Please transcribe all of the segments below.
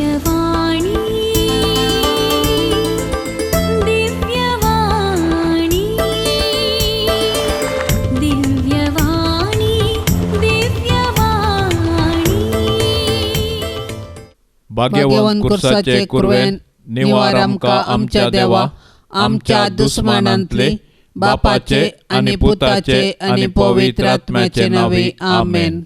दिव्यवाणी दिव्यवाणी दिव्यवाणी दिव्यवाणी भाग्यवान कुर्साचे कुर्वेन निवार आमका आमच्या देवा आमच्या दुश्मनांतले बापाचे आणि पुताचे आणि पवित्र आत्म्याचे नावे आमेन.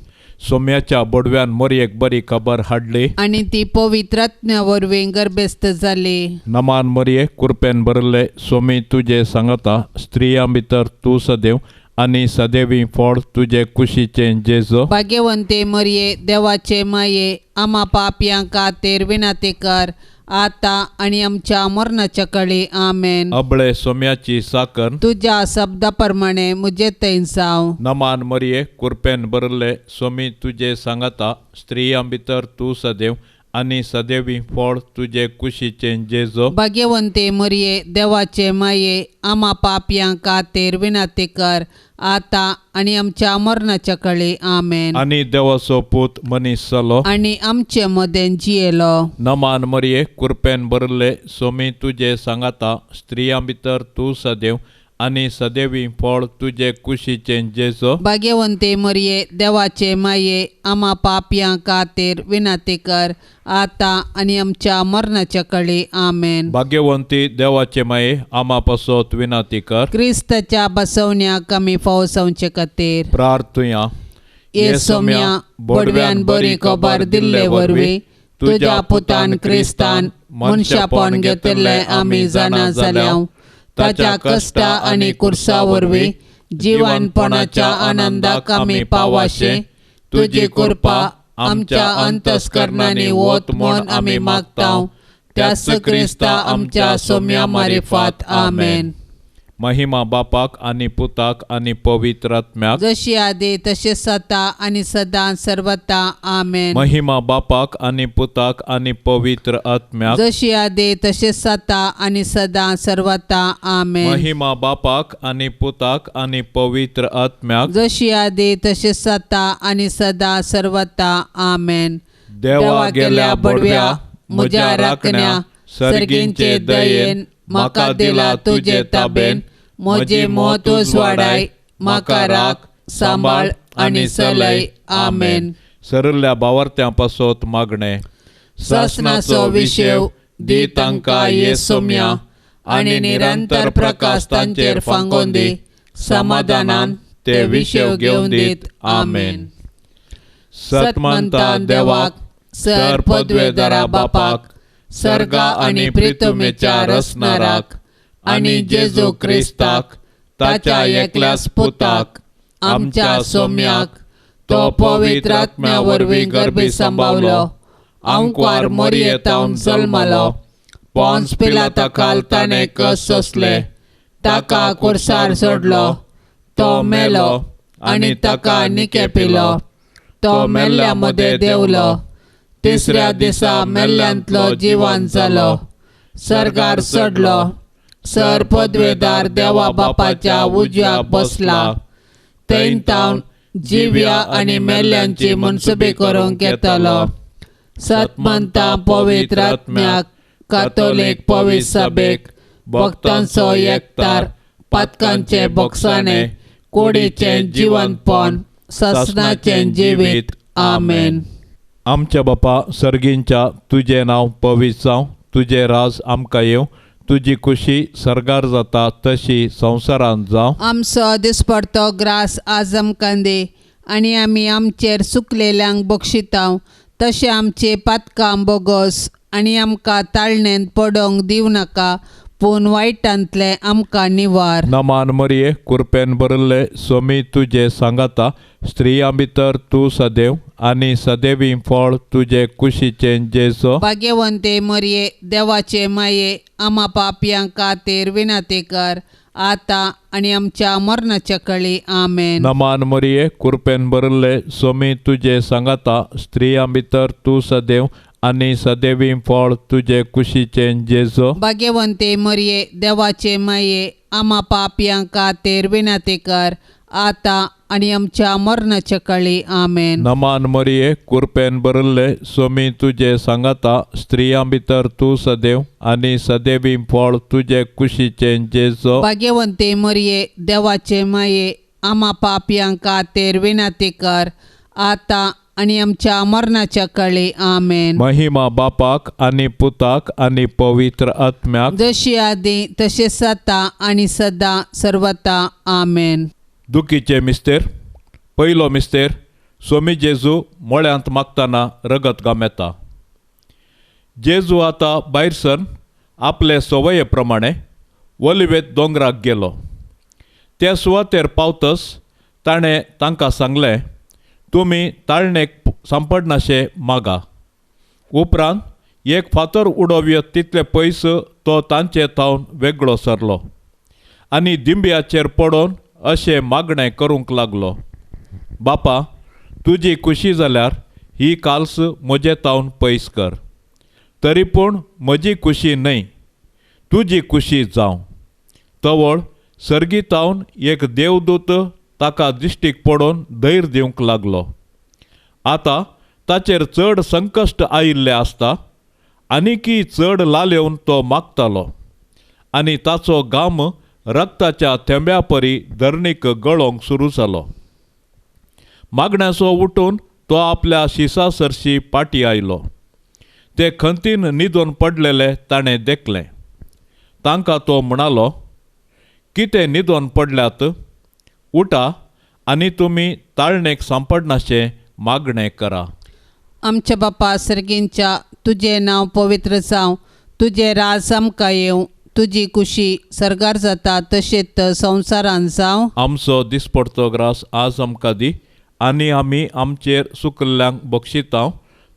सोम्याच्या बोडव्यान मोरी एक बरी खबर हाडली आणि ती पवित्र आत्म्यावरवीं गर्भस्थ जाली. नमान मोरये कृपेन भरले सोमी तुझे सांगता स्त्रियां भितर तू सदैव आणि सदैवी फळ तुझे कुशीचे जेजो. भाग्यवंते मरिये देवाचे माये आम्हा पापयांक खातीर विनंती कर आता आणि आमच्या मरणाच्या काळी आमेन. अबळे सोम्याची साकर तुझ्या शब्दाप्रमाणे मुझे तैन साव. नमान मोरये कृपेन भरले सोमी तुझे सांगता स्त्रियां भितर तू सदैव आणि सदैवी फळ तुझे कुशीचे जेजो. भाग्यवंते मरिये देवाचे माये आम्हा पापयांक खातीर विनंती कर आता आणि आमच्या मरणाच्या काळी आमेन. आणि देवाचो पूत मनीस जालो आणि आमचे मदें जियेलो. नमान मोरये कृपेन भरले सोमी तुझे सांगता स्त्रियां भितर तू सदैव आणि सदैवी फळ तुझे कुशीचे जेजो. भाग्यवंते मरिये देवाचे माये आम्हा पापयांक खातीर विनंती कर आता आणि आमच्या मरणाच्या काळी आमेन. भाग्यवंती देवाचे माये आम्हा पासोत विनंती कर. क्रिस्ताच्या बसवण्याक आमी फावसावचे खातीर प्रार्थुया. ये सोम्या बोडव्यान बरी खबर दिल्ले वरवीं तुझ्या पुतान क्रिस्तान मनशापण घेतिल्ले आमी जाणा जाल्याव ताच्या कष्टा आणि कुर्सा वरवीं जिवनपणाच्या आनंदाक आमी पावाशे तुजी कृपा आमच्या अंतस्करणांनी वत म्हूण आमी मागताव त्याच क्रिस्ता आमच्या सोम्या मारिफात आमेन. महिमा बापाक आणि पुताक आणि पवित्र आत्म्याक जशी आदी तसे सता आणि सदां सर्वता आमेन. महिमा बापाक आणि पुताक आणि पवित्र आत्म्याक जशी आदी तसे सता आणि सदां सर्वता आमेन. महिमा बापाक आणि पुताक आणि पवित्र आत्म्याक जशी आदी तसे सता आणि सदा सर्वता आमेन. देवा गेल्या बडव्या म्हज्या राखण्या सर्गींचे दयेन म्हाका दिला तुझे ताबेन म्हजे मोह तूच वाडाय म्हाका राख सांबाळ आणि सलय आमेन. सरल्या भावार्थ्यां पासोत मागणे. ससनाचो विशेव दी तांकां ये सोम्या आणि निरंतर प्रकाश तांचेर फांगोन दी समाधानान ते विशेव घेवन दीत आमेन. सतमंता देवाक सर पदवेदारा बापाक सर्गा आणि पृथ्वीच्या रचणाराक आणि जेजू क्रिस्ताक ताच्या एकल्याच पुताक आमच्या सोम्याक तो पवित्र आत्म्या वरवीं गर्भी सांबावलो अंकुर मरियेतावन जल्मलो पोन्स पिलाता खाल ताणें कस सोंसले ताका कुर्सार सोडलो तो मेलो आणि ताका निके पिलो तो मेल्ल्या मदें देवलो तिसऱ्या दिसा मेल्ल्यांतलो जिवंत जालो सर्गार चडलो सर पदवेदार देवा बापाच्या उजव्याक बसला थंय तावन जिव्या आणि मेल्ल्यांची मनसुबी करूंक येतलो. सतमंता पवित्र आत्म्याक कातोलीक पवित्र सभेक भक्तांचो एकतार पातकांचे भोगसाणे कुडीचे जिवंतपण ससनाचे जिवीत आमेन. आमच्या बापा सर्गींच्या तुझे नाव पवित्र जावं तुझे राज आमकां येवं तुझी खुशी सरगार जाता तशी संवसारांत जावं. आमचो दिसपडतो ग्रास आज आमकां दे आणि आमी आमचेर सुकलेल्यांक बक्षिताव तशें आमचे पातकां बोगोस आणि आमकां ताळणेंत पडोंक दिवं नाका पूण वायटांतले आमकां निवार. नमान मोरये कृपेन भरले सोमी तुझे सांगता स्त्रियां भितर तू सदैव आणि सदैवी फळ तुझे कुशीचे जेजो. भाग्यवंते मरिये देवाचे माये आम्हा पापयांक खातीर विनंती कर आता आणि आमच्या मरणाच्या काळी आमेन. नमान मोरये कृपेन भरले सोमी तुझे सांगता स्त्रियां भितर तू सदैव आणि सदैवी फळ तुझे कुशीचे जेजो. भाग्यवंते मरिये देवाचे माये आम्हा पापयांक खातीर विनंती कर आता आणि आमच्या मरणाच्या काळी आमेन. नमान मरिये कृपेन बरल्ले स्वामी तुझे सांगाता स्त्रियां भितर तू सदैव आणि सदैवी फळ तुझे कुशीचे जेजो. भाग्यवंते मरिये देवाचे माये आम्हा पापियांक खातीर विनंती कर आता आणि आमच्या मरणाच्या काळी आमेन. महिमा बापाक आणि पुताक आणि पवित्र आत्म्याक जशी आदी तसे सता आणि सदा सर्वता आमेन. दुखीचे मिस्तेर. पयलो मिस्तेर स्वामी जेजू मळ्यांत मागतना रगत गामेता. जेजू आतां भायर सर आपले सवये प्रमाणे ओलिवेत दोंगराक गेलो. त्या सुवातेर पावतस ताणें तांकां सांगलें, तुमी ताळणेक सांपडनाशे मागा. उपरांत एक फातर उडोवयत तितले पयस तो तांचे थावन वेगळो सरलो आनी दिंब्याचेर पडोवन अशें मागणें करूंक लागलो, बापा तुजी खुशी जाल्यार ही काल्स म्हजे थावन पयस कर. तरी पूण म्हजी खुशी न्हय, तुजी खुशी जावं. तवळ सर्गीतावन एक देवदूत ताका दिश्टीक पडोवन धैर्य दिवंक लागलो. आतां ताचेर चड संकश्ट आयिल्लें आसता आनीकी चड लाल येवन तो मागतालो आनी ताचो घाम रक्ताच्या थेंब्या परी धरणीक गळोवंक सुरू जालो. मागण्याचो उठून तो आपल्या शिसा सरशी पाटी आयलो. ते खंतीन न्हिदून पडलेले ताणें देखलें. तांकां तो म्हणालो, कितें न्हिदून पडल्यात? उठा आनी तुमी ताळणेक सांपडनाशें मागणें करा. आमच्या बापा सर्गींच्या तुझे नांव पवित्र जावं, तुझे राज आमकां येवं, तुजी खुशी सरगार जाता तशेंच संवसारांत जावं. आमचो दिसपडतो ग्रास आज आमकां दी आनी आमी आमचेर चुकल्ल्यांक बक्षितांव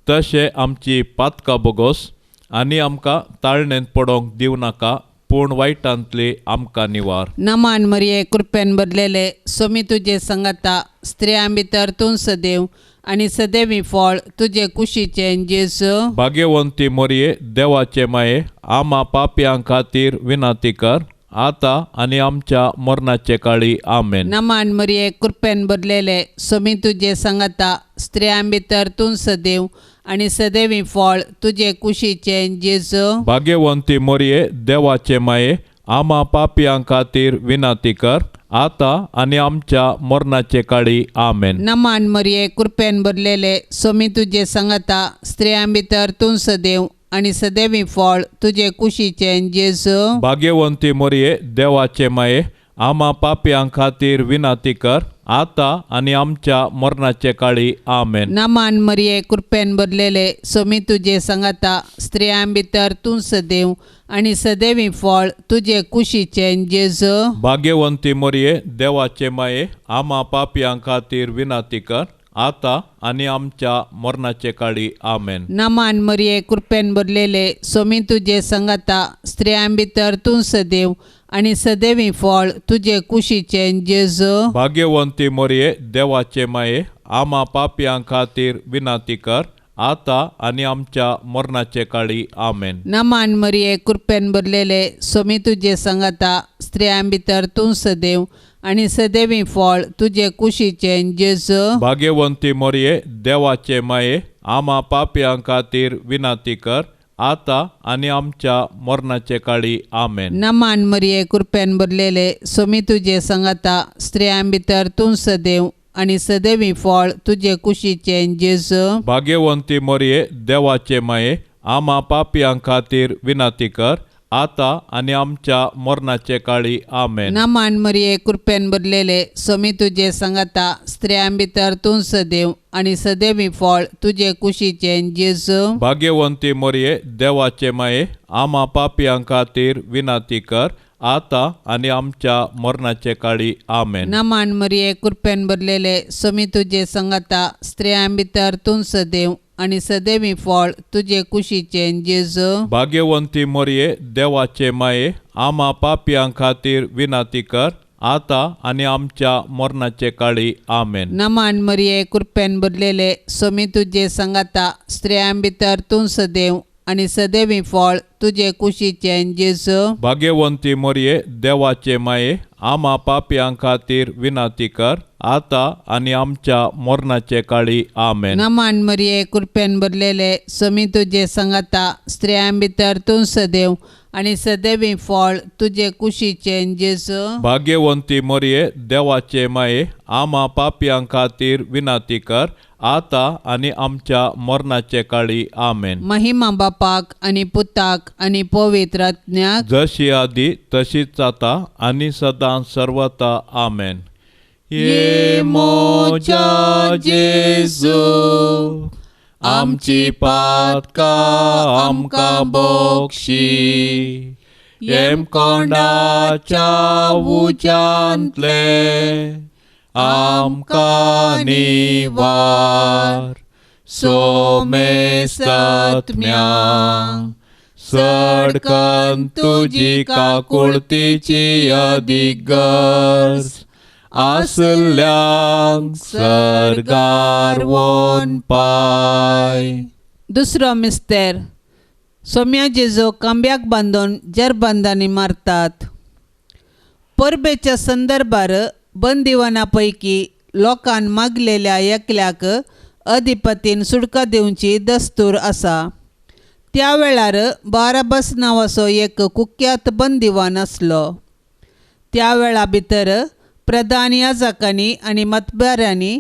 तशें आमची पातकां बोगोस आनी आमकां ताळणेंत पडोवंक दिवं नाका, पूण वायटांतली आमकां निवार. नमान मरिये कृपेन भरलेले स्वामी तुजे सांगाता स्त्रियां भितर तूं सदैव आणि सदैवी फळ तुझे कुशीचे जेजू. भाग्यवंती मोरये देवाचे माये आम्हा पापयां खातीर विनंती कर आता आणि आमच्या मरणाचे काळी आमेन. नमान मरिये कृपेन भरलेले स्वामी तुजे सांगाता स्त्रियां भितर तूं सदैव आणि सदैवी फळ तुझे कुशीचे जेजू. भाग्यवंती मोरये देवाचे माये आम्हा पापयां खातीर विनंती कर आता आणि आमच्या मरणाचे काळी आमेन. नमान मरिये कृपेन भरलेले स्वामी तुजे सांगाता स्त्रियां भितर तूं सदैव आणि सदैवी फळ तुझे कुशीचे जेजू. भाग्यवंती मोरये देवाचे माये आम्हा पापयां खातीर विनंती कर आता आणि आमच्या मरणाचे काळी आमेन. नमान मरिये कृपेन भरलेले स्वामी तुजे सांगाता स्त्रियां भितर तूं सदैव आणि सदैवी फळ तुझे कुशीचे जेजू. भाग्यवंती मोरये देवाचे माये आम्हा पापयां खातीर विनंती कर आता आणि आमच्या मरणाचे काळी आमेन. नमान मरिये कृपेन भरलेले स्वामी तुजे सांगाता स्त्रियां भितर तूं सदैव आणि सदैवी फळ तुझे कुशीचे जेजू. भाग्यवंती मोरये देवाचे माये आम्हा पापयां खातीर विनंती कर आता आणि आमच्या मरणाचे काळी आमेन. नमान मरिये कृपेन भरलेले स्वामी तुजे सांगाता स्त्रियां भितर तूं सदैव आणि सदैवी फळ तुझे कुशीचे जेजू. भाग्यवंती मोरये देवाचे माये आम्हा पापयां खातीर विनंती कर आता आणि आमच्या मरणाचे काळी आमेन. नमान मरिये कृपेन भरलेले स्वामी तुजे सांगाता स्त्रियां भितर तूं सदैव आणि सदैवी फळ तुझे कुशीचे जेजू. भाग्यवंती मोरये देवाचे माये आम्हा पापयां खातीर विनंती कर आता आणि आमच्या मरणाचे काळी आमेन. नमान मरिये कृपेन भरलेले स्वामी तुजे सांगाता स्त्रियां भितर तूं सदैव आणि सदैवी फळ तुझे कुशीचे जेजू. भाग्यवंती मोरये देवाचे माये आम्हा पापयां खातीर विनंती कर आता आणि आमच्या मरणाचे काळी आमेन. नमान मरिये कृपेन भरलेले स्वामी तुजे सांगाता स्त्रियां भितर तूं सदैव आणि सदैवी फळ तुझे कुशीचे जेजू. भाग्यवंती मोरये देवाचे माये आम्हा पापयां खातीर विनंती कर आता आणि आमच्या मरणाचे काळी आमेन. नमान मरिये कृपेन भरलेले स्वामी तुजे सांगाता स्त्रियां भितर तूं सदैव आणि सदैवी फळ तुझे कुशीचे जेजू. भाग्यवंती मोरये देवाचे माये आम्हा पापियां खातीर विनाती कर, आता आनी आमच्या मरणाचे काळी आमेन. नमान मरिये कृपेन भरलेले समी तुझे संगता स्त्रियां भितर तूं सदैव आणि सदैवी फळ तुझे कुशीचे जेजू. भाग्यवंती मरिये देवाचे माये, आम्हा पापियां खातीर विनाती कर, आता आनी आमच्या मरणाचे काळी आमेन. महिमा बापाक आणि पुताक आणि पवित्र आत्म्याक, जशी आदी तशीच आता आनी सदां सर्वता आमेन. ये मोजा जेजू, आमची पातकां आमकां बोगशी. येम कोंडाच्या उज्यांतले आमकां निवार. सोमेस्त आत्म्या सडकन तुजी काकुळतीची अदीक गरज. आसल्यांक सर्गार वोन पाय. दुसरो मिस्तेर. सोम्या जेजू कांब्याक बांदून जरबंदांनी मारतात. परबेच्या संदर्भार बंदिवाना पैकी लोकांन मागलेल्या एकल्याक अधिपतीन सुटका दिवची दस्तूर आसा. त्या वेळार बाराबस नांवाचो एक कुख्यात बंदिवान आसलो. त्या वेळा भितर प्रधान याजकांनी आनी मतबाऱ्यांनी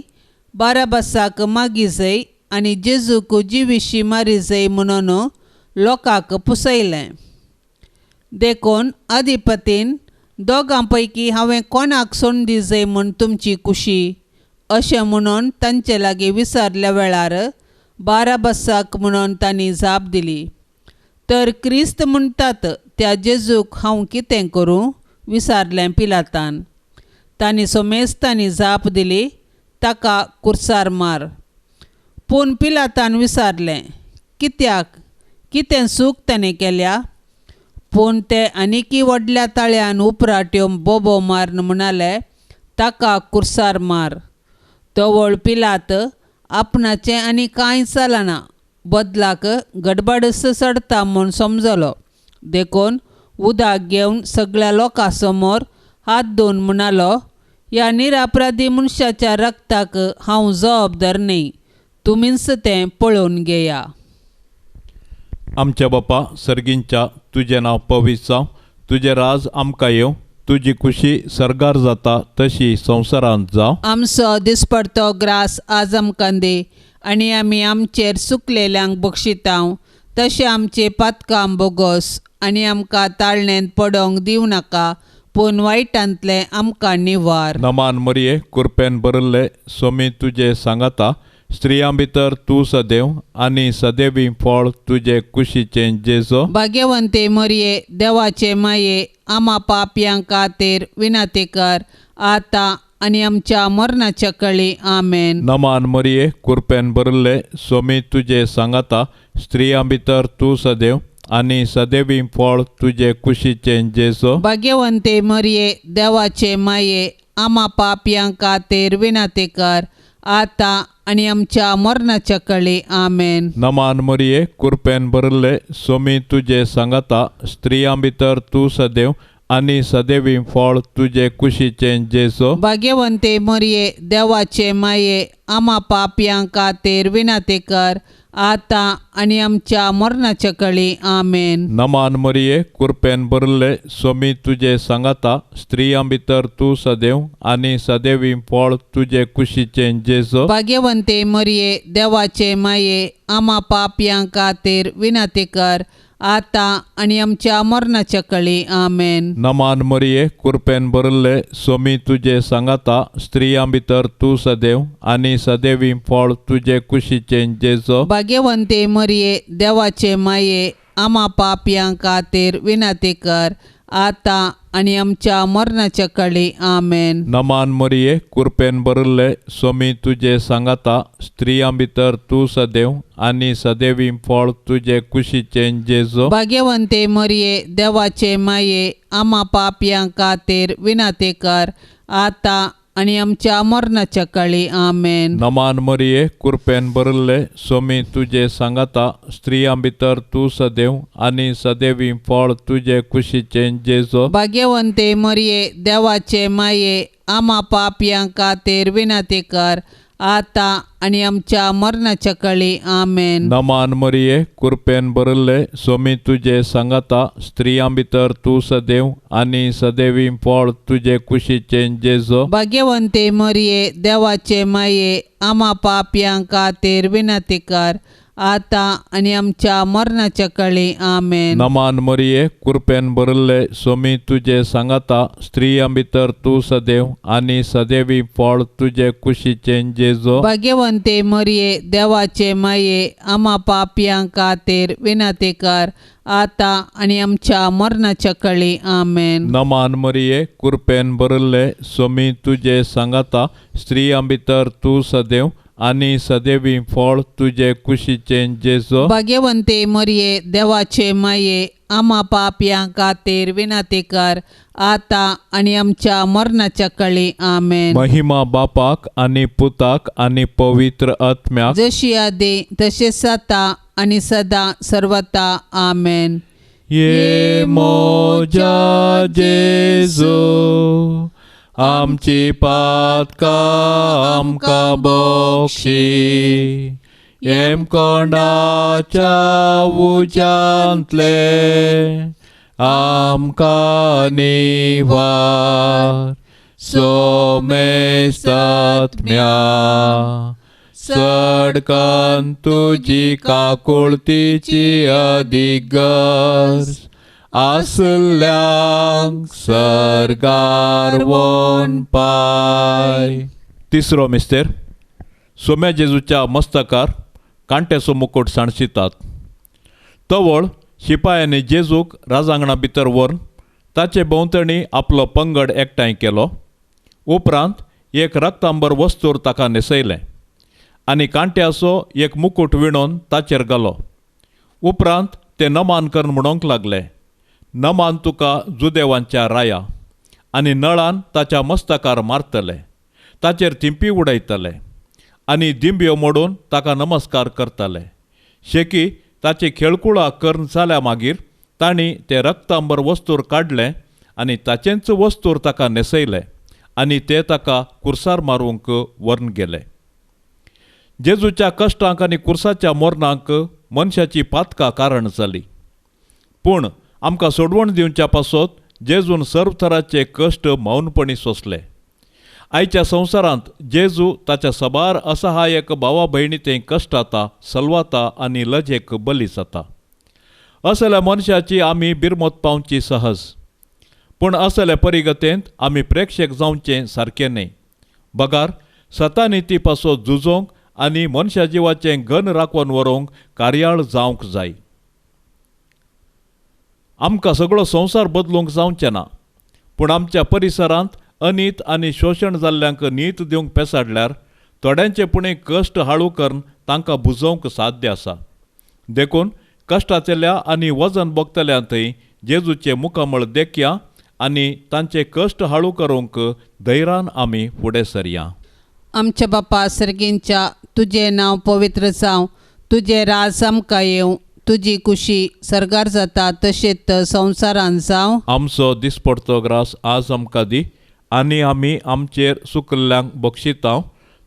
बाराबसाक मागी जाय आनी जेजूक जिवीशी मारी जाय म्हणून लोकांक पुसयलें. देखून अधिपतीन दोगां पैकी हांवें कोणाक सोंडी जाय म्हूण तुमची कुशी अशें म्हणून तांचे लागीं विचारल्या वेळार बाराबसाक म्हणून तांणी जाप दिली. तर क्रिस्त म्हणटात त्या जेजूक हांव कितें करूं विचारलें पिलातान. तांणी सोमेस्तांनी जाप दिली, ताका कुर्सार मार. पूण पिलातान विचारलें, कित्याक, कितें चूक ताणें केल्या. पूण ते आनिकी व्हडल्या ताळ्यान उपराट येवन बोबो मारन म्हणाले, ताका कुर्सार मार. तवळ पिलात आपणाचें आनी कांय चलना, बदलाक गडबडस चडटा म्हूण समजलो. देखून उदक घेवन सगळ्या लोकां समोर हात धुवन म्हणालो, ह्या निरापराधी मनशाच्या रक्ताक हांव जबाबदार न्ही. तुमीच तें पळोवन घेया. आमच्या बापा सर्गींच्या तुजें नांव पवित्र जावं. तुजें राज आमकां येवं. तुजी खुशी सर्गार जाता तशी संवसारांत जावं. आमचो दिसपडतो ग्रास आज आमकां दे, आनी आमी आमचेर चुकलेल्यांक बक्षितांव. तशें आमचे पातकां बोगोस आनी आमकां ताळणेंत पडोंक दिवं नाका, पूण वायटांतले आमकां निवार. नमान मरिये कृपेन भरिल्ले सोमी तुजे सांगाता स्त्रियां भितर तूं सदैव आनी सदैवी फळ तुजे कुशीचें जेजो. भाग्यवंते मरिये देवाचे माये, आम्हा पापयां खातीर विनाती कर, आता आनी आमच्या मरणाच्या कळी आमेन. नमान मरिये कृपेन भरिल्ले सोमी तुजे सांगाता स्त्रियां भितर तूं सदैव आनी सदैवी फळ तुजे कुशीचें जेजो. भाग्यवंते मरिये देवाचे माये, आम्हा पापयां खातीर विनाती कर, आता आनी आमच्या मरणाच्या कळी आमेन. नमान मरिये कृपेन भरिल्ले सोमी तुजे सांगाता स्त्रियां भितर तूं सदैव आनी सदैवी फळ तुजे कुशीचें जेजो. भाग्यवंते मरिये देवाचे माये, आम्हा पापयां खातीर विनाती कर, आता आनी आमच्या मरणाच्या कळी आमेन. नमान मरिये कृपेन भरिल्ले सोमी तुजे सांगाता स्त्रियां भितर तूं सदैव आनी सदैवी फळ तुजे कुशीचें जेजो. भाग्यवंते मरिये देवाचे माये, आम्हा पापयां खातीर विनाती कर, आता आनी आमच्या मरणाच्या कळी आमेन. नमान मरिये कृपेन भरिल्ले सोमी तुजे सांगाता स्त्रियां भितर तूं सदैव आनी सदैवी फळ तुजे कुशीचें जेजो. भाग्यवंते मरिये देवाचे माये, आम्हा पापयां खातीर विनाती कर, आता आनी आमच्या मरणाच्या कळी आमेन. नमान मरिये कृपेन भरिल्ले सोमी तुजे सांगाता स्त्रियां भितर तूं सदैव आनी सदैवी फळ तुजे कुशीचें जेजो. भाग्यवंते मरिये देवाचे माये, आम्हा पापयां खातीर विनाती कर, आता आणि आमच्या मरणाच्या काळी आमेन. नमान मरिये कृपेन भरले स्वामी तुझे सांगाता स्त्रियां भितर तू सदैव आणि सदैवी फळ तुझे कुशीचे जेजो. भाग्यवंते मरिये देवाचे माये आम्हा पापयां खातीर विनंती कर आता आणि आमच्या मरणाच्या काळी आमेन. नमान मरिये कृपेन भरले स्वामी तुझे सांगाता स्त्रियां भितर तू सदैव आणि सदैवी फळ तुझे कुशीचे जेजो. भाग्यवंते मरिये देवाचे माये आम्हा पापयां खातीर विनंती कर आता आणि आमच्या मरणाच्या काळी आमेन. नमान मरिये कृपेन भरले स्वामी तुझे सांगाता स्त्रियां भितर तू सदैव आणि सदैवी फळ तुझे कुशीचे जेजो. भाग्यवंते मरिये देवाचे माये आम्हा पापयां खातीर विनंती कर आता आणि आमच्या मरणाच्या काळी आमेन. नमान मरिये कृपेन भरले स्वामी तुझे सांगाता स्त्रियां भितर तू सदैव आणि सदैवी फळ तुझे कुशीचे जेजो. भाग्यवंते मरिये देवाचे माये आम्हा पापयां खातीर विनंती कर आता आणि आमच्या मरणाच्या काळी आमेन. महिमा बापाक आणि पुताक आणि पवित्र आत्म्याक जशी आदी तसेच आता आणि सदा सर्वता आमेन. ये मोजा जेजो आमची पातका आमका बक्षी एम कोंडाच्या उजांतले आमका निवार सोमेस्तात्म्या सडकन तुझी काकुळतीची अधिगर्ज आसल्यांक सरगार वोन पाय. तिसरो मिस्तेर सोम्या जेजूच्या मस्तकार कांट्याचो मुकुट साणशितात. तवळ शिपायांनी जेजूक राजांगणा भितर व्हरून ताचे भोंवतणी आपलो पंगड एकठांय केलो. उपरांत एक रक्तांबर वस्तूर ताका न्हेसयलें आनी कांट्याचो एक मुकुट विणून ताचेर घालो. उपरांत ते नमान कर म्हणूंक लागले, नमान तुका जुदेवांच्या राया. आनी नळान ताच्या मस्तकार मारतले, ताचेर थिंपी उडयतले आनी दिंब्यो मोडून ताका नमस्कार करतले. शेकी ताची खेळकुळा करून जाल्या मागीर तांणी ते रक्तांबर वस्तूर काडलें आनी ताचेंच वस्तूर ताका न्हेसयलें आनी ते ताका कुर्सार मारूंक व्हरून गेले. जेजूच्या कश्टांक आनी कुर्साच्या मोरणांक मनशाची पातकां कारण जाली. पूण आमकां सोडवण दिवच्या पासत जेजून सर्व तराचे कश्ट मौनपणी सोंसले. आयच्या संवसारांत जेजू ताच्या सबार असहायक भावा भयणींतय कश्टाता, सलवाता आनी लजेक बली जाता. असल्या मनशाची आमी बिरमत पावची सहज. पूण असल्या परिगतेंत आमी प्रेक्षक जावचें सारकें न्हय. बगार सतानिती पासत झुजोंक आनी मनशा जिवाचें घन राखून व्हरूंक कार्याळ जावंक जाय. आमकां सगळो संवसार बदलूंक जावचें ना, पूण आमच्या परिसरांत अनीत आनी शोशण जाल्ल्यांक नीत दिवंक पेसाडल्यार थोड्यांचे पुणे कश्ट हाळू करून तांकां बुजोवंक साध्य आसा. देखून कश्टाचेल्या आनी वजन भोगतल्यांतय जेजूचे मुखामळ देखया आनी तांचे कश्ट हाळू करूंक धैर्यान आमी फुडें सरया. आमच्या बापा सर्गींच्या तुझे नांव पवित्र जावं, तुझे राज आमकां येवं, तुजी कुशी सरगार जाता तशेंच संवसारांत जावं. आमचो दिसपडतो ग्रास आज आमकां दी आनी आमी आमचेर चुकल्ल्यांक बक्षितांव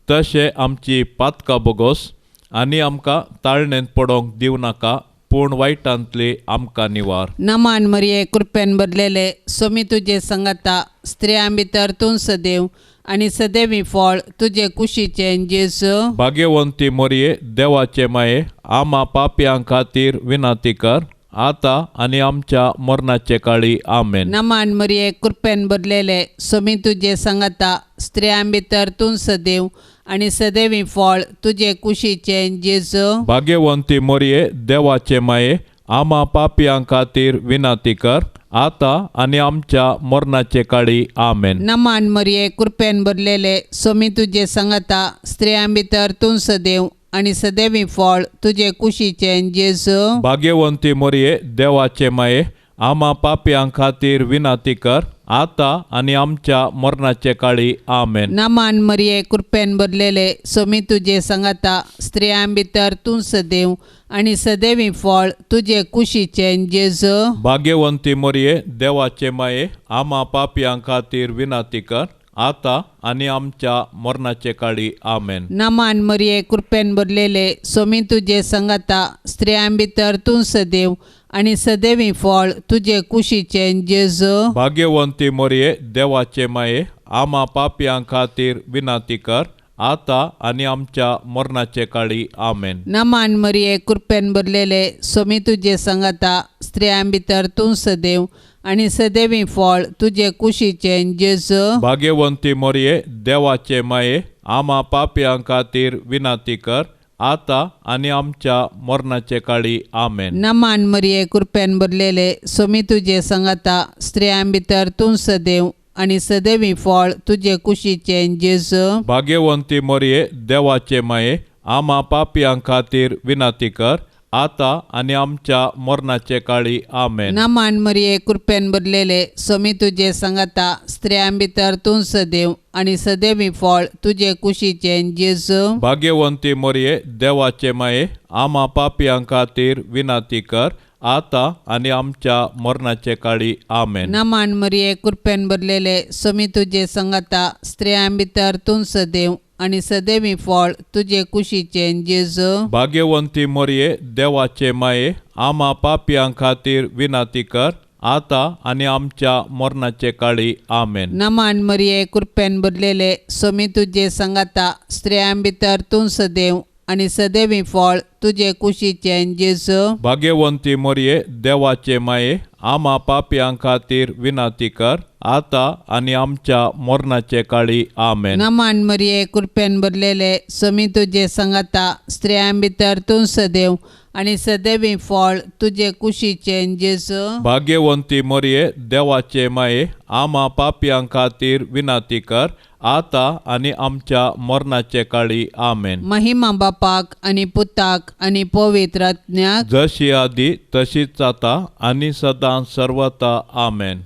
तशें आमची पातकां बोगोस आनी आमकां ताळणेंत पडोवंक दिव नाका, पूण वायटांतली आमकां निवार. नमान मरिये कृपेन भरलेले सोमी तुजे सांगाता स्त्रियां भितर तूं सदैव आनी सदैवी फळ तुजे कुशीचे जेजू. भाग्यवंती मरिये देवाचे माये आम्हा पापयां खातीर विनंती कर आता आनी आमच्या मरणाचे काळी आमेन. नमान मरिये कृपेन भरलेले सोमी तुजे सांगाता स्त्रियां भितर तूं सदैव आनी सदैवी फळ तुजे कुशीचे जेजू. भाग्यवंती मरिये देवाचे माये आम्हा पापयां खातीर विनंती कर आता आनी आमच्या मरणाचे काळी आमेन. नमान मरिये कृपेन भरलेले सोमी तुजे सांगाता स्त्रियां भितर तूं सदैव आनी सदैवी फळ तुजे कुशीचे जेजू. भाग्यवंती मरिये देवाचे माये आम्हा पापयां खातीर विनंती कर आता आणि आमच्या मरणाचे काळी आमेन. नमान मरिये कृपेन भरलेले सोमी तुझे संगता स्त्रियां भितर तूं सदैव आणि सदैवी फळ तुझे कुशीचे जेजू. भाग्यवंती मरिये देवाचे माये आम्हा पापियां खातीर विनाती कर आता आणि आमच्या मरणाचे काळी आमेन. नमान मरिये कृपेन भरलेले सोमी तुझे संगता स्त्रियां भितर तूं सदैव आणि सदैवी फळ तुझे कुशीचे जेजू. भाग्यवंती मरिये देवाचे माये आम्हा पापियां खातीर विनाती कर आता आणि आमच्या मरणाचे काळी आमेन. नमान मरिये कृपेन भरलेले सोमी तुझे संगता स्त्रियां भितर तूं सदैव आणि सदैवी फळ तुझे कुशीचे जेजू. भाग्यवंती मरिये देवाचे माये आम्हा पापियां खातीर विनाती कर आता आणि आमच्या मरणाचे काळी आमेन. नमान मरिये कृपेन भरलेले सोमी तुझे संगता स्त्रियां भितर तूं सदैव आणि सदैवी फळ तुझे कुशीचे जेजू. भाग्यवंती मरिये देवाचे माये आम्हा पापियां खातीर विनाती कर आता आणि आमच्या मरणाचे काळी आमेन. नमान मरिये कृपेन भरलेले सोमी तुझे संगता स्त्रियां भितर तूं सदैव आणि सदैवी फळ तुझे कुशीचे जेजू. भाग्यवंती मरिये देवाचे माये आम्हा पापियां खातीर विनाती कर आता आणि आमच्या मरणाचे काळी आमेन. नमान मरिये कृपेन भरलेले सोमी तुझे संगता स्त्रियां भितर तूं सदैव आणि सदैवी फळ तुझे कुशीचे जेजू. भाग्यवंती मरिये देवाचे माये आम्हा पापियां खातीर विनाती कर आता आणि आमच्या मरणाचे काळी आमेन. नमान मरिये कृपेन भरलेले सोमी तुझे संगता स्त्रियां भितर तूं सदैव आणि सदैवी फळ तुझे कुशीचे जेजू. भाग्यवंती मरिये देवाचे माये आम्हा पापियां खातीर विनाती कर आता आणि आमच्या मरणाचे काळी आमेन. नमान मरिये कृपेन भरलेले सोमी तुझे संगता स्त्रियां भितर तूं सदैव आणि सदैवी फळ तुझे कुशीचे जेजू. भाग्यवंती मरिये देवाचे माये आम्हा पापियां खातीर विनाती कर आता आणि आमच्या मरणाचे काळी आमेन. महिमा बापाक आणि पुताक आणि पवित्र आत्म्याक जशी आधी तशीच आता आणि सदां सर्वता आमेन.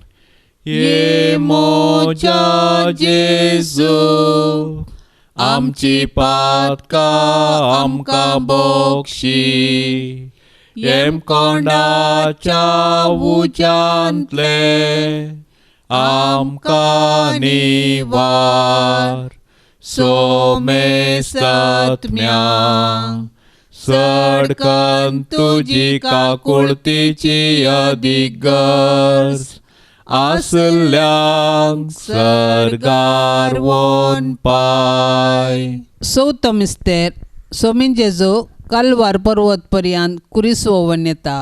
ये मोजा जेजू आमची पातकां आमकां बोगशी येम कोंडाच्या उज्यांतले आमकां निवार सोमे सत्म्या सडकन तुजी काकुळतीची अधिगर्ज आसल्यांक सरगार वोन पाय. चवथो मिस्तेर सोमी जेजू कलवार पर्वत पर्यंत कुरीस वोवन येता.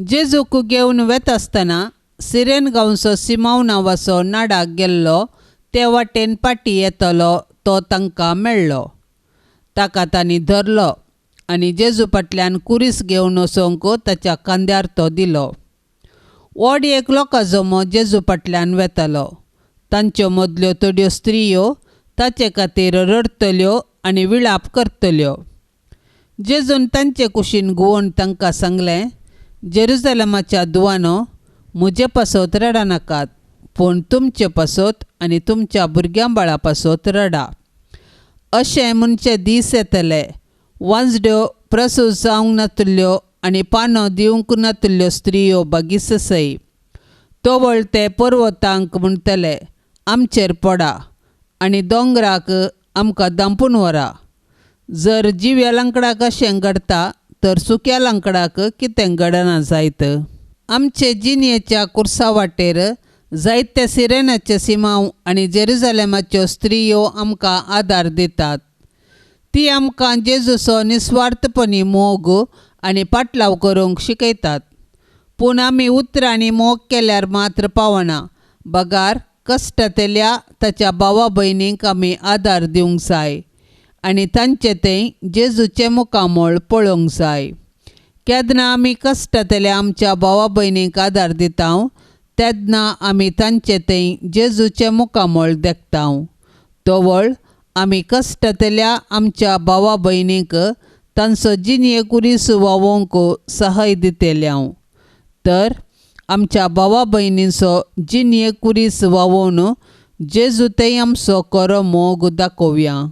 जेजूक घेवन वेत आसतना सिरेन गांवचो सिमाव नांवाचो नाडाक गेल्लो ते वाटेन पाटी येतलो तो तांकां मेळ्ळो. ताका तांणी धरलो आनी जेजू फाटल्यान कुरीस घेवन वचोंक ताच्या खांद्यार तो दिलो. व्हड एक लोकां जमो जेजू फाटल्यान वेतालो. तांच्यो मदल्यो थोड्यो स्त्रियो ताचे खातीर रडतल्यो आनी विळाप करतल्यो. जेजून तांचे कुशीन घुंवोवन तांकां सांगलें, जेरुजलेमाच्या दुवानो म्हजे पासत रडा नाकात, पूण तुमचे पासत आनी तुमच्या भुरग्यां बाळा पासत रडा. अशें म्हणचे दीस येतले वांजड्यो प्रसूत जावंक नातल्यो आनी पानो दिवंक नातल्यो स्त्रियो बागीस सई. तोवळ ते पर्वतांक म्हणटले, आमचेर पडा आनी दोंगराक आमकां दांपून व्हरा. जर जिव्या लांकडाक अशें घडता तर सुक्या लांकडाक कितें घडना जायत. आमचे जिनयेच्या कुर्सा वाटेर जायते सिरेनाचे सिमांव आनी जेरुजलेमाच्यो स्त्रियो आमकां आदार दितात. ती आमकां जेजूचो निस्वार्थपणी मोग आनी पाटलाव करूंक शिकयतात. पूण आमी उतरांनी मोग केल्यार मात्र पावना. बगार कश्टातल्या ताच्या भावा भयणींक आमी आदार दिवंक जाय आनी तांचे थंय जेजूचें मुखामळ पळोवंक जाय. केन्ना आमी कश्टातल्या आमच्या भावा भयणींक आदार दिता तेन्ना आमी तांचे थंय जेजूचें मुखामळ देखता. तोवळ आमी कश्टातल्या आमच्या भावा भयणींक तांचो जिनये कुरीस व्हांवोवंक सहाय दितल्या तर आमच्या भावा भयणींचो जिन्ये कुरीस वावोवन जेजू ते आमचो खरो मोग दाखोवया.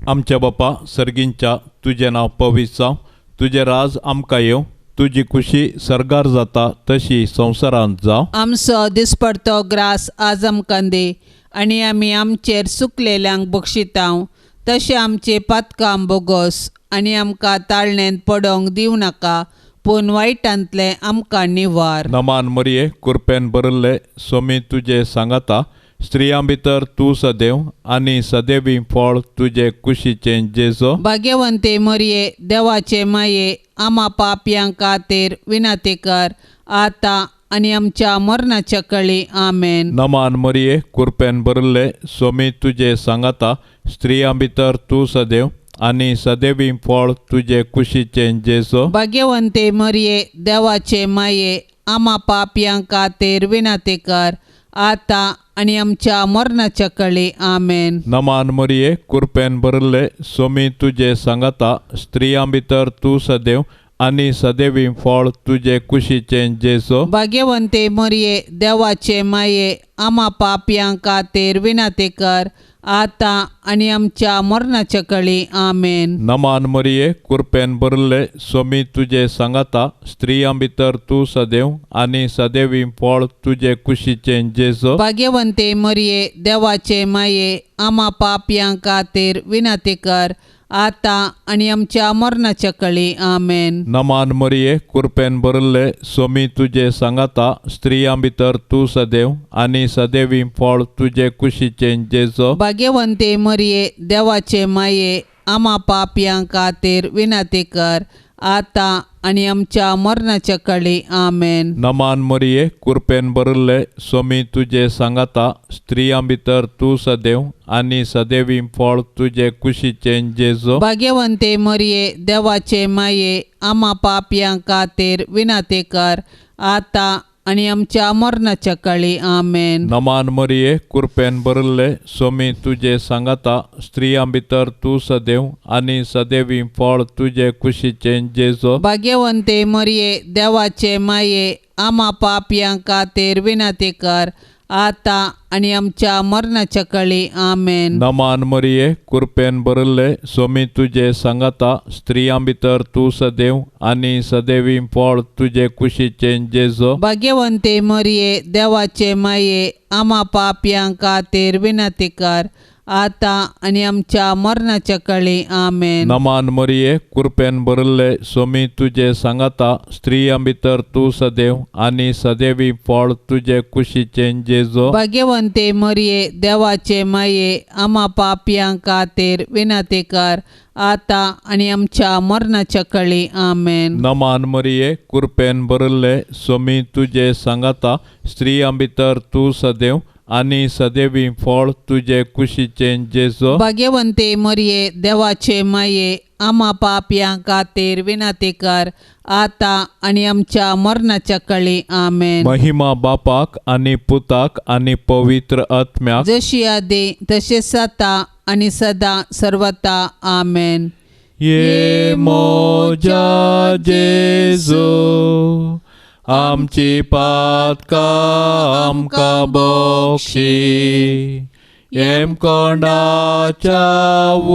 आमच्या बापा सर्गींच्या तुजें नांव पवित्र जावं, तुजें राज आमकां येवं, तुजी खुशी सरगार जाता तशी संवसारांत जावं. आमचो दिसपडतो ग्रास आज आमकां दे, आनी आमी आमचेर चुकलेल्यांक बक्षितांव, तशें आमचे पातकां बोगोस, आनी आमकां ताळणेंत पडोंक दिवं नाका, पूण वायटांतले आमकां निवार. नमान मरिये, कृपेन भरिल्ले, स्वामी तुजे सांगाता, स्त्रियां भितर तूं सदैव, आनी सदैवी फळ तुजे कुशीचें जेजो. भाग्यवंते मरिये, देवाचे माये, आमा पापयां खातीर विनाती कर, आतां आनी आमच्या मरणाच्या कळी. आमेन. नमान मरिये, कृपेन भरिल्ले, स्वामी तुजे सांगाता, स्त्रियां भितर तूं सदैव, आनी सदैवी फळ तुजे कुशीचें जेजो. भाग्यवंते मरिये, देवाचे माये, आमा पापयां खातीर विनाती कर, आतां आनी आमच्या मरणाच्या कळी. आमेन. नमान मरिये, कृपेन भरिल्ले, स्वामी तुजे सांगाता, स्त्रियां भितर तूं सदैव, आनी सदैवी फळ तुजे कुशीचें जेजो. भाग्यवंते मरिये, देवाचे माये, आमा पापयां खातीर विनाती कर, आतां आनी आमच्या मरणाच्या कळी. आमेन. नमान मरिये, कृपेन भरिल्ले, स्वामी तुजे सांगाता, स्त्रियां भितर तूं सदैव, आनी सदैवी फळ तुजे कुशीचें जेजो. भाग्यवंते मरिये, देवाचे माये, आमा पापयां खातीर विनाती कर, आतां आनी आमच्या मरणाच्या कळी. आमेन. नमान मरिये, कृपेन भरिल्ले, स्वामी तुजे सांगाता, स्त्रियां भितर तूं सदैव, आनी सदैवी फळ तुजे कुशीचें जेजो. भाग्यवंते मरिये, देवाचे माये, आमा पापयां खातीर विनाती कर, आतां आनी आमच्या मरणाच्या कळी. आमेन. नमान मरिये, कृपेन भरिल्ले, स्वामी तुजे सांगाता, स्त्रियां भितर तूं सदैव, आनी सदैवी फळ तुजे कुशीचें जेजो. भाग्यवंते मरिये, देवाचे माये, आमा पापयां खातीर विनाती कर, आतां आनी आमच्या मरणाच्या कळी. आमेन. नमान मरिये, कृपेन भरिल्ले, स्वामी तुजे सांगाता, स्त्रियां भितर तूं सदैव, आनी सदैवी फळ तुजे कुशीचें जेजो. भाग्यवंते मरिये, देवाचे माये, आमा पापयां खातीर विनाती कर, आतां आनी आमच्या मरणाच्या कळी. आमेन. नमान मरिये, कृपेन भरिल्ले, स्वामी तुजे सांगाता, स्त्रियां भितर तूं सदैव, आनी सदैवी फळ तुजे कुशीचें जेजो. भाग्यवंते मरिये, देवाचे माये, आमा पापयां खातीर विनाती कर, आतां आनी आमच्या मरणाच्या कळी. आमेन. नमान मरिये, कृपेन भरिल्ले, स्वामी तुजे सांगाता, स्त्रियां भितर तूं सदैव, आनी सदैवी फळ तुजे कुशीचें जेजो. भाग्यवंते मरिये, देवाचे माये, आमा पापयां खातीर विनाती कर, आतां आनी आमच्या मरणाच्या कळी. आमेन. नमान मरिये, कृपेन भरिल्ले, स्वामी तुजे सांगाता, स्त्रियां भितर तूं सदैव, आनी सदैवी फळ तुजे कुशीचें जेजो. भाग्यवंते मरिये, देवाचे माये, आमा पापयां खातीर विनाती कर, आतां आनी आमच्या मरणाच्या कळी. आमेन. महिमा बापाक आनी पुताक आनी पवित्र आत्म्याक, जशी आदी तशेंच जाता आनी सदां सर्वता. आमेन. ये मोजा जेजो, आमची पातकां आमकां बक्षी, येम कोंडाच्या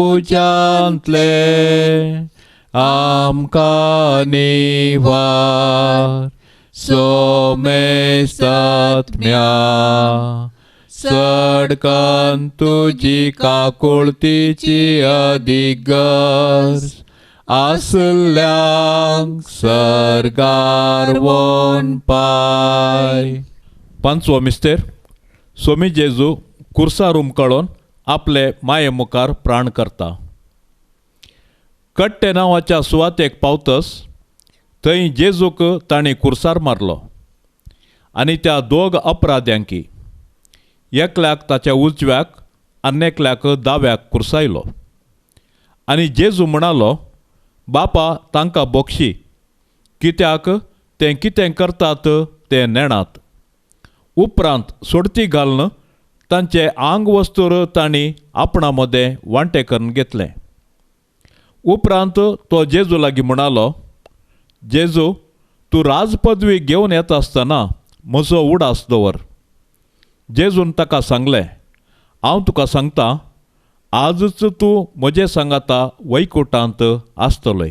उज्यांतले आमकां निवार. सोमेस्त आत्म्या, सडकान तुजी काकुळतीची अधिगर्ज, आसल्यांक सरगार वोन पाय. पांचवो मिस्तेर. स्वामी जेजू कुर्सार उमकळोन आपले माये मुखार प्राण करता. कट्टे नांवाच्या सुवातेक पावतस थंय जेजूक तांणी कुर्सार मारलो, आनी त्या दोग अपराध्यांकी, एकल्याक ताच्या उजव्याक आनी एकल्याक दाव्याक कुर्सायलो. आनी जेजू म्हणालो, बापा तांकां बक्षी, कित्याक ते कितें करतात ते नेणात. उपरांत सोडती घालून तांचे आंग वस्तूर तांणी आपणा मदें वांटे करून घेतलें. उपरांत तो जेजू लागीं म्हणालो, जेजू, तूं राजपदवी घेवन येता आसतना म्हजो उडास दवर. जेजून ताका सांगलें, हांव तुका सांगतां, आजच तूं म्हजे सांगाता वैकुंठांत आसतलोय.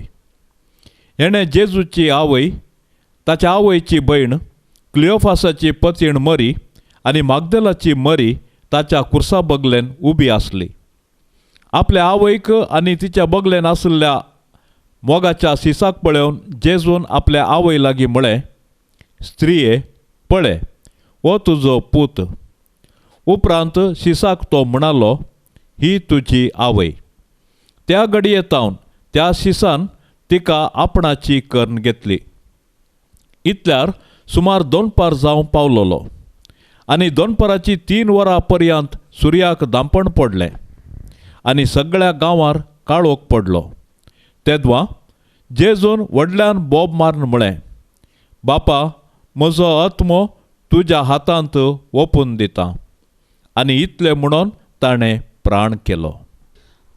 हेणें जेजूची आवय, ताच्या आवयची भयण, क्लियोफासाची पतीण मरी आनी मागदलाची मरी ताच्या कुर्सा बगलेन उबी आसली. आपल्या आवयक आनी तिच्या बगलेन आशिल्ल्या मोगाच्या सिसाक पळोवन जेजून आपल्या आवय लागीं म्हळें, स्त्रिये, पळय, हो तुजो पूत. उपरांत सिसाक तो म्हणालो, ही तुजी आवय. त्या घडयेतावन त्या सिसान तिका आपणाची कर्ण घेतली. इतल्यार सुमार 2 पार जावं पावलोलो आनी 2 पाराची 3 वरां पर्यंत सुर्याक धांपण पडलें आनी सगळ्या गांवार काळोख पडलो. तेदवां जेजून व्हडल्यान बोब मारून म्हळें, बापा, म्हजो आत्मो तुज्या हातांत ओपून दिता. आनी इतलें म्हणून ताणें प्राण केलो.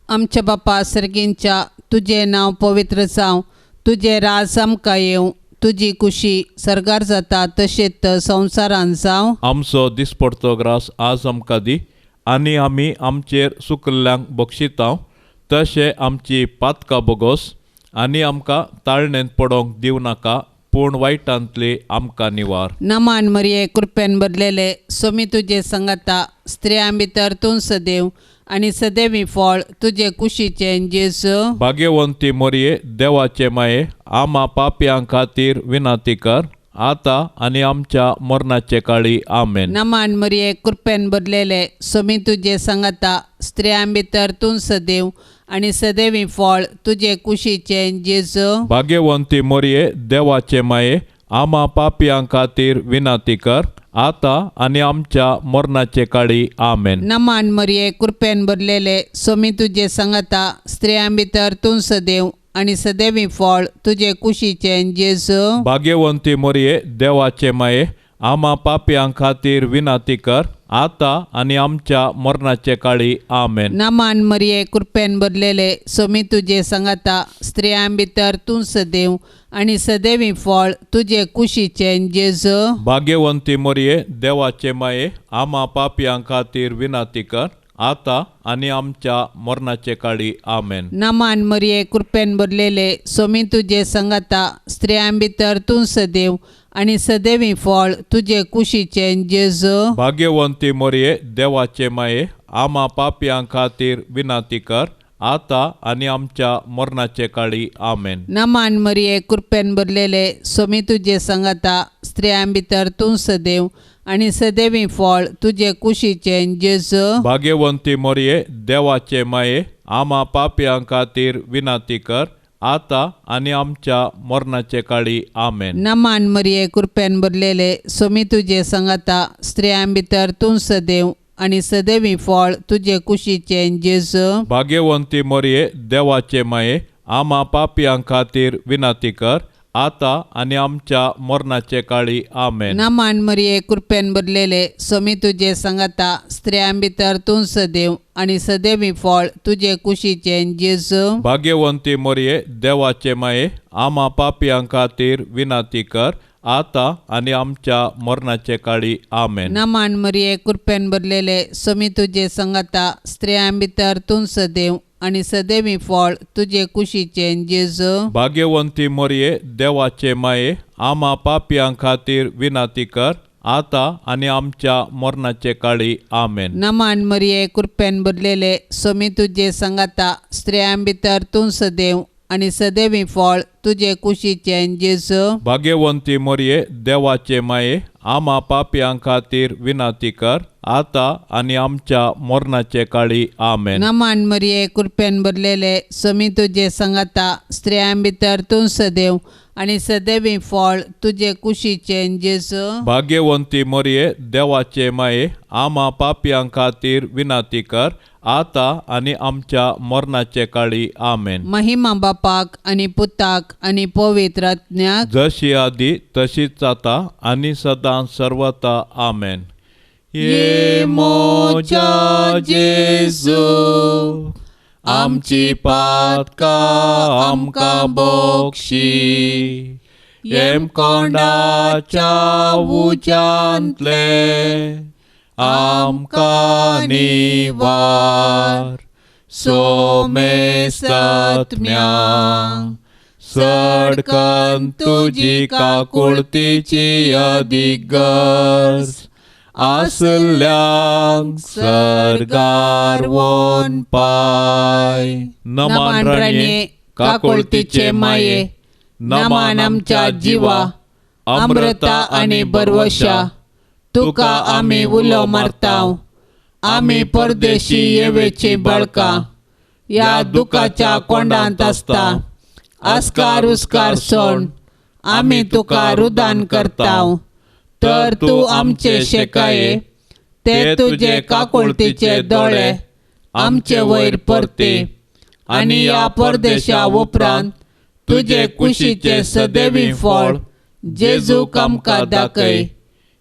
आमच्या बापा सर्गींच्या, तुजें नांव पवित्र जावं, तुजें राज आमकां येवं, तुजी कुशी सर्गार जाता तशेंच संवसारांत जावं. आमचो दिसपडटो ग्रास आज आमकां दी, आनी आमी आमचेर चुकल्ल्यांक बक्षितां तशें आमची पातकां बोगोस, आनी आमकां ताळणेंत पडोंक दिवं नाका, पूण वायटांतली आमकां निवार. नमान मरिये, कृपेन भरलेले, सोमी तुजे सांगाता स्त्रियां भितर तूं सदैव आनी सदैवी फळ तुजे कुशीचें जेजू. भाग्यवंती मोरये, देवाचे माये, आमा पापयां खातीर विनाती कर, आता आनी आमच्या मरणाचे काळी. आमेन. नमान मरिये, कृपेन भरलेले, सोमी तुजे सांगाता स्त्रियां भितर तूं सदैव आनी सदैवी फळ तुजे कुशीचें जेजू. भाग्यवंती मोरये, देवाचे माये, आमा पापयां खातीर विनाती कर, आता आनी आमच्या मरणाचे काळी. आमेन. नमान मरिये, कृपेन भरलेले, सोमी तुजे सांगाता स्त्रियां भितर तूं सदैव आनी सदैवी फळ तुजे कुशीचें जेजू. भाग्यवंती मोरये, देवाचे माये, आमा पापयां खातीर विनाती कर, आता आनी आमच्या मरणाचे काळी. आमेन. नमान मरिये, कृपेन भरलेले, सोमी तुजे सांगाता स्त्रियां भितर तूं सदैव आनी सदैवी फळ तुजे कुशीचें जेजू. भाग्यवंती मोरये, देवाचे माये, आमा पापयां खातीर विनाती कर, आता आनी आमच्या मरणाचे काळी. आमेन. नमान मरिये, कृपेन भरलेले, सोमी तुजे सांगाता स्त्रियां भितर तूं सदैव आनी सदैवी फळ तुजे कुशीचें जेजू. भाग्यवंती मोरये, देवाचे माये, आमा पापयां खातीर विनाती कर, आता आनी आमच्या मरणाचे काळी. आमेन. नमान मरिये, कृपेन भरलेले, सोमी तुजे सांगाता स्त्रियां भितर तूं सदैव आनी सदैवी फळ तुजे कुशीचें जेजू. भाग्यवंती मोरये, देवाचे माये, आमा पापयां खातीर विनाती कर, आता आनी आमच्या मरणाचे काळी. आमेन. नमान मरिये, कृपेन भरलेले, सोमी तुजे सांगाता स्त्रियां भितर तूं सदैव आनी सदैवी फळ तुजे कुशीचें जेजू. भाग्यवंती मोरये, देवाचे माये, आमा पापयां खातीर विनाती कर, आता आनी आमच्या मरणाचे काळी. आमेन. नमान मरिये, कृपेन भरलेले, सोमी तुजे सांगाता स्त्रियां भितर तूं सदैव आनी सदैवी फळ तुजे कुशीचें जेजू. भाग्यवंती मोरये, देवाचे माये, आमा पापयां खातीर विनाती कर, आता आनी आमच्या मरणाचे काळी. आमेन. नमान मरिये, कृपेन भरलेले, सोमी तुजे सांगाता स्त्रियां भितर तूं सदैव आनी सदैवी फळ तुजे कुशीचें जेजू. भाग्यवंती मोरये, देवाचे माये, आमा पापयां खातीर विनाती कर, आता आनी आमच्या मरणाचे काळी. आमेन. नमान मरिये, कृपेन भरलेले, सोमी तुजे सांगाता स्त्रियां भितर तूं सदैव आनी सदैवी फळ तुजे कुशीचें जेजू. भाग्यवंती मोरये, देवाचे माये, आमा पापयां खातीर विनाती कर, आता आनी आमच्या मरणाचे काळी. आमेन. नमान मरिये, कृपेन भरलेले, सोमी तुजे सांगाता स्त्रियां भितर तूं सदैव आनी सदैवी फळ तुजे कुशीचें जेजू. भाग्यवंती मोरये, देवाचे माये, आमा पापयां खातीर विनाती कर, आता आनी आमच्या मरणाचे काळी. आमेन. महिमा बापाक आनी पुताक आनी पवित्र आत्म्याक, जशी आदी तशीच आता आनी सदां सर्वता. आमेन. ये मोच्या जेजू, आमची पातकां आमकां बक्षी. येमकोंडाच्या उज्यांतले आमकां निवार सोमेस्तत्म्या सडकन तुजी काकुळतीची अदीक गरज आसल्यांक सरगार वोन पाय. नमान राणये काकुळतीचे माये, नमान आमच्या जिवा अमृता आनी बरवशा, तुका आमी उलो मारताव. आमी परदेशी येवेची बाळकां या दुखाच्या कोंडांत आसता. आस्कार उस्कार सोड आमी तुका रुदान करताव. तर तूं आमचे शेकाये, ते तुजे काकुळतीचे दोळे आमचे वयर परते. आनी या परदेशा उपरांत तुजे कुशीचे सदैवी फळ जेजूक आमकां दाखय.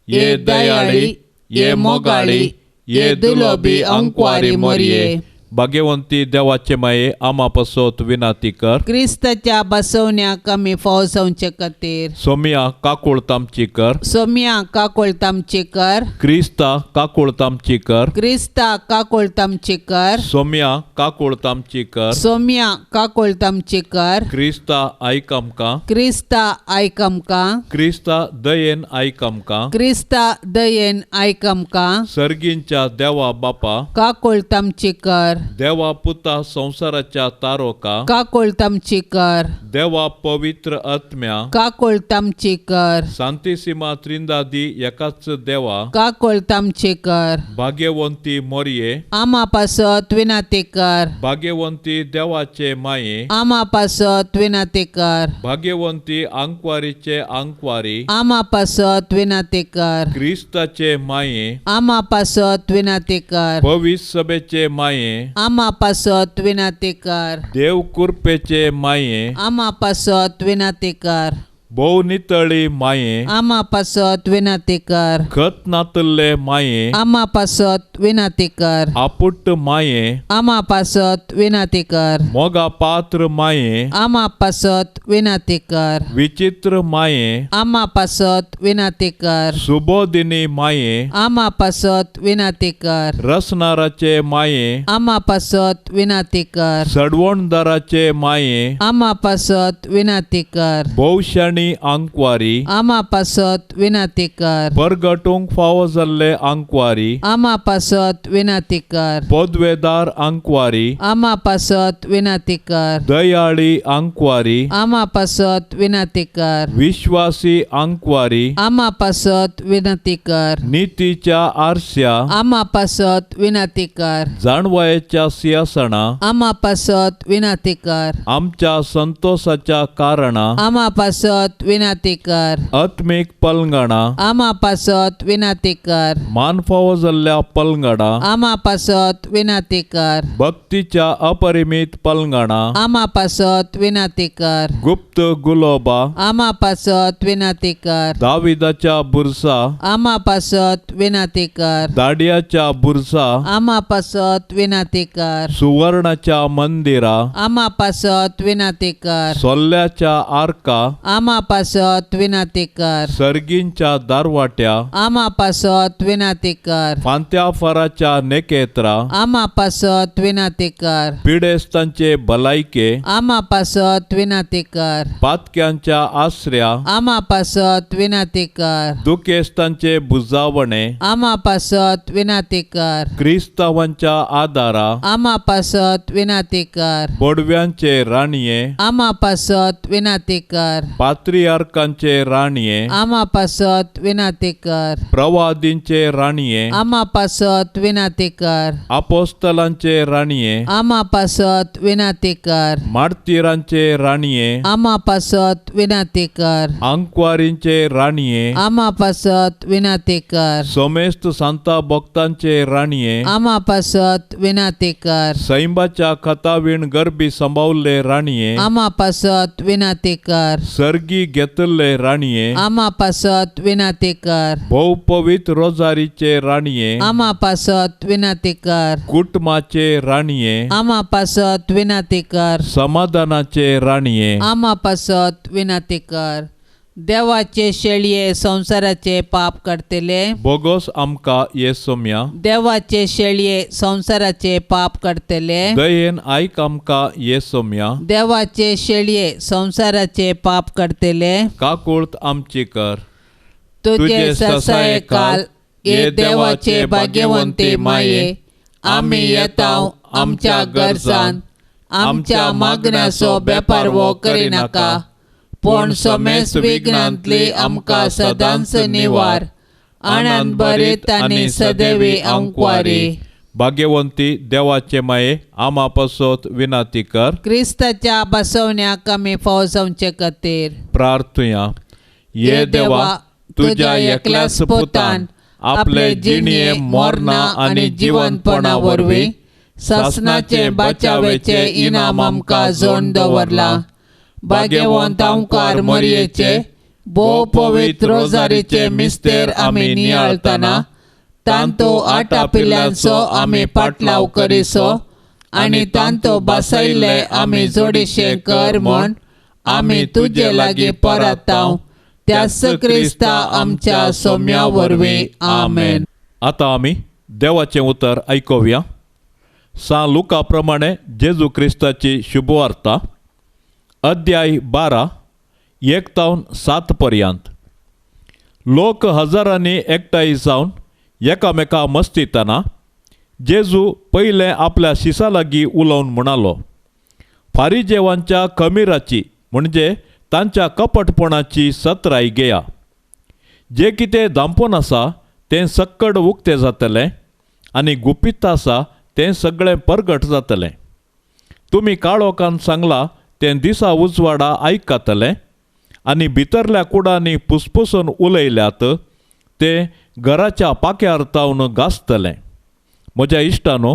ये दयाळी, ये मोगाळी, ये दुलोबी अंकवारी मोरये. भाग्यवंती देवाचे माये आमा पासत विनाती कर. क्रिस्ताच्या बसवण्याक आमी फावो जावचे खातीर सोम्या काकुळतामची कर. सोम्या काकुळतामची कर. क्रिस्ता काकुळतामची कर. क्रिस्ता काकुळतामची कर. सोम्या काकुळतामची कर. सोम्या काकुळतामची कर. क्रिस्ता आयक आमकां. क्रिस्ता आयक आमकां. क्रिस्ता दयेन आयक आमकां. क्रिस्ता दयेन आयक आमकां. सर्गींच्या देवा बापा, काकुळतामची कर. देवा पुता संसाराच्या तारोका, काकुळतामची कर. देवा पवित्र आत्म्या, काकुळतामची कर. सांतिसिमा त्रिंदादी एकाच देवा, काकुळतामची कर. भाग्यवंती मोरये, आमा पासत विनाती कर. भाग्यवंती देवाचे माये, आमा पासत विनाती कर. भाग्यवंती अंकवारीचे अंकवारी, आमा पासत विनाती कर. क्रिस्ताचे माये, आमा पासत विनाती कर. भविष्य सभेचे माये, आमा पासत विनाती कर. देव कृपेचे माये, आमा पासत विनाती कर. भोव नितळी माये, आमा पासत विनाती कर. खत नातल्ले माये, आमा पासत विनाती कर. आपुट्ट माये, आमा पासत विनाती कर. मोगा पात्र माये, आमा पासत विनाती कर. विचित्र माये, आमा पासत विनाती कर. सुबोधिनी माये, आमा पासत विनाती कर. रसनाराचे माये, आमा पासत विनाती कर. सडवणदाराचे माये, आमा पासत विनाती कर. भोवशाणी अंकवारी, आमा पासत विनाती कर. परगटूंक फावो जाल्ले अंकवारी, आमा पासत विनाती कर. पदवेदार अंकवारी, आमा पासत विनाती कर. दयाळी अंकवारी, आमा पासत विनाती कर. विश्वासी अंकवारी, आमा पासत विनाती कर. नीतीच्या आरस्या, आमा पासत विनाती कर. जाणवयाच्या सिंहासना, आमा पासत विनाती कर. आमच्या संतोषाच्या कारणा, आमा पासत विनाती कर. आत्मिक पलंगडा, आमा पासत विनाती कर. मान फावो जाल्ल्या पलंगडा, आमा पासत विनाती कर. भक्तीच्या अपरिमित पलंगडा, आमा पासत विनाती कर. गुप्त गुलोबा, आमा पासत विनाती कर. दाविदाच्या बुरसा, आमा पासत विनाती कर. दाडियाच्या बुरसा, आमा पासत विनाती कर. सुवर्णाच्या मंदिरा, आमा पासत विनाती कर. सोल्ल्याच्या आर्का, आमा पासत विनाती कर. सर्गींच्या दारवाट्या, आमा पासत विनाती कर. फांत्या फराच्या नेकेत्रा, आमा पासत विनाती कर. पिडेस्तांचे भलायके, आमा पासत विनाती कर. पातक्यांच्या आश्रया, आमा पासत विनाती कर. दुखेस्तांचे बुजावणे, आमा पासत विनाती कर. क्रिस्तावांच्या आदारा, आमा पासत विनाती कर. बोडव्यांचे राणये, आमा पासत विनाती कर. पात्रियार्कांचे राणये, आमा पासत विनाती कर. प्रवादींचे राणये, आमा पासत विनाती कर. अपोस्तलांचे राणये, आमा पासत विनाती कर. मार्तिरांचे राणये, आमा पासत विनाती कर. अंकवारींचे राणये, आमा पासत विनाती कर. सोमेस्त सांता भक्तांचे राणये, आमा पासत विनाती कर. सैंबाच्या खतावीण गरबी संभावले राणये, आमा पासत विनाती कर. सर्गी घेतले राणये, आमा पासत विनाती कर. भोव पवित्र रोजारीचे राणये, आमा पासत विनाती कर. कुटुंबाचे राणये, आमा पासत विनाती कर. समाधानाचे राणये, आमा पासत विनाती कर. देवाचे शेळये संसाराचे पाप करतले बोगोस आमकां ये सोम्या देवाचे शेळये संसाराचे पाप करतले दयेन आयक आमकां ये सोम्या देवाचे शेळये संसाराचे पाप करतले काकुळत आमची कर तुझे ससाये काल ये देवाचे भाग्यवंते माये आम्ही येताव आमच्या गरजान आमच्या मागण्याचो बेपार वो करिनाका पण सोमेस विघ्नांतली आमकां सदांच निवार आनंद बरीत आनी सदैवी आंकवारी भाग्यवंती देवाचे माये आमा पासत विनाती कर क्रिस्ताच्या बसवण्याक आमी फाव जावचे खातीर प्रार्थुया ये देवा तुझ्या एकल्याच पुतान आपले जिणये मोरणा आनी जिवंतपणा वरवीं सासनाचे बाचावेचे इनाम आमकां जोड दवरला भाग्यवंत ओंकार मरयेचे भोव पवित्र रोजारीचे मिस्तेर आमी नियाळतना तांतो 8 पिल्ल्यांचो आमी पाटलाव करिसो आनी तांतो बसयले आमी जोडिशे कर म्हूण आमी तुजे लागीं परताव त्यास क्रिस्ता आमच्या सोम्या वरवीं आमेन. आता आमी देवाचें उतर आयकुया. सा लुका प्रमाणे जेजू क्रिस्ताची शुभवार्ता अध्याय 12 1 तावन 7 पर्यंत. लोक हजारांनी एकठांय जावन एकामेका मस्तितना जेजू पयले आपल्या शिसा लागीं उलोवन म्हणालो, फारिजेवांच्या खमीराची म्हणजे तांच्या कपटपणाची सतराय घेया. जे कितें दांपून आसा तें सक्कड उक्तें जातलें आनी गुपीत आसा तें सगळें परगट जातलें. तुमी काळोखान सांगलां तें दिसा उजवाडा आयकतलें आनी भितरल्या कुडांनी पुसपुसून उलयल्यात तें घराच्या पाक्यार तावन गाजतलें. म्हज्या इश्टानो,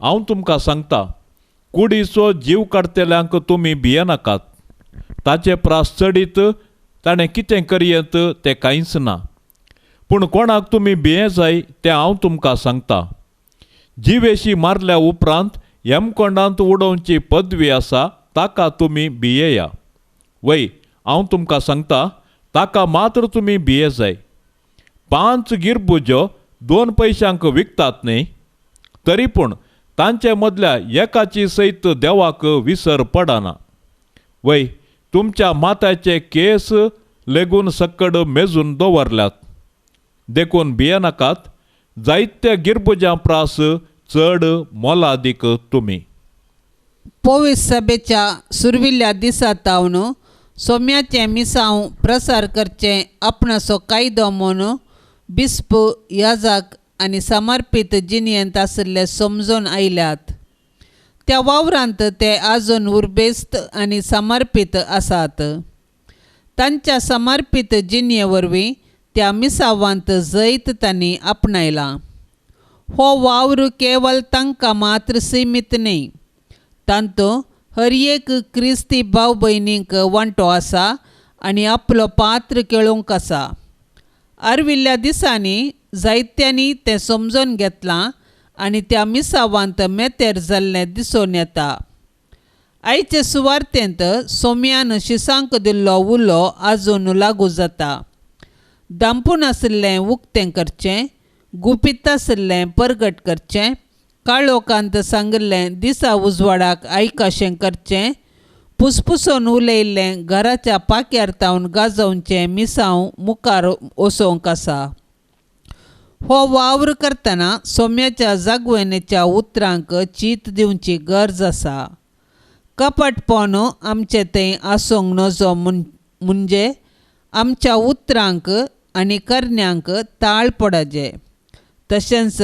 हांव तुमकां सांगता, कुडीचो जीव काडटल्यांक तुमी भियेनाकात. ताचे प्रास चडीत ताणें कितें करयेत तें कांयच ना. पूण कोणाक तुमी भिये जाय तें हांव तुमकां सांगता. जिवेशी मारल्या उपरांत हेमकोंडांत उडोवची पदवी आसा ताका तुमी भियेया. वय, हांव तुमकां सांगता, ताका मात्र तुमी भिये जाय. 5 गिरबुज्यो 2 पयशांक विकतात न्ही, तरी पूण तांचे मदल्या एकाची सयत देवाक विसर पडना. वय, तुमच्या माथ्याचे केस लेगून सक्कड मेजून दवरल्यात. देखून भियेनाकात, जायत्या गिरबुजां प्रास चड मोलादीक तुमी. पवित्र सभेच्या सुरविल्ल्या दिसा तावन सोम्याचे मिसांव प्रसार करचे आपणाचो कायदो म्हूण बिस्प याजक आनी समर्पीत जिणयेंत आशिल्ले समजून आयल्यात. त्या वावरांत ते आजून उर्बेस्त आनी समर्पीत आसात. तांच्या समर्पीत जिणये वरवीं त्या मिसावांत जैत तांणी आपणायला. हो वावर केवळ तांकां मात्र सीमीत न्ही, तांतो हर एक क्रिस्ती भाव भयणींक वांटो आसा आनी आपलो पात्र खेळूंक आसा. आर्विल्ल्या दिसांनी जायत्यांनी तें समजून घेतलां आनी त्या मिसावांत मेतेर जाल्लें दिसून येता. आयचे सुवार्तेंत सोम्यान शिसांक दिल्लो उलो आजून लागू जाता. दांपून आशिल्लें उक्तें करचें, गुपीत आशिल्लें परगट करचें, काळोखांत सांगिल्लें दिसा उजवाडाक आयकाशें करचें, पुसपुसून उलयल्लें घराच्या पाक्यार तावन गाजोवचें मिसांव मुखार वचोवंक आसा. हो वावर करतना सोम्याच्या जागवणेच्या उतरांक चीत दिवची गरज आसा. कपटपण आमचे थंय आसूंक नजो म्हणजे आमच्या उतरांक आनी करण्यांक ताळ पडचे. तशेंच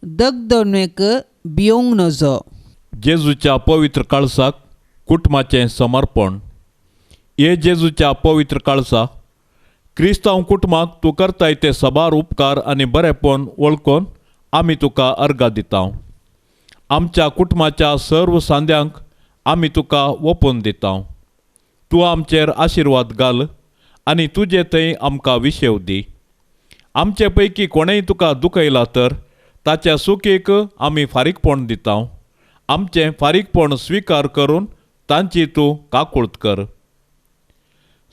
दगदणेक भिवंक नजो. जेजूच्या पवित्र काळसाक कुटुंबाचें समर्पण. हे जेजूच्या पवित्र काळसा क्रिस्तांव कुटुंबाक तूं करताय ते सबार उपकार आनी बरेपण वळखून आमी तुका अर्गां दितांव. आमच्या कुटुंबाच्या सर्व सांद्यांक आमी तुका ओपून दितांव. तूं आमचेर आशिर्वाद घाल आनी तुजे थंय आमकां विशेव दी. आमचे पैकी कोणेय तुका दुखयला तर ताच्या सुखेक आमी फारीकपण दितांव. आमचें फारीकपण स्विकार करून तांची तूं काकुळट कर.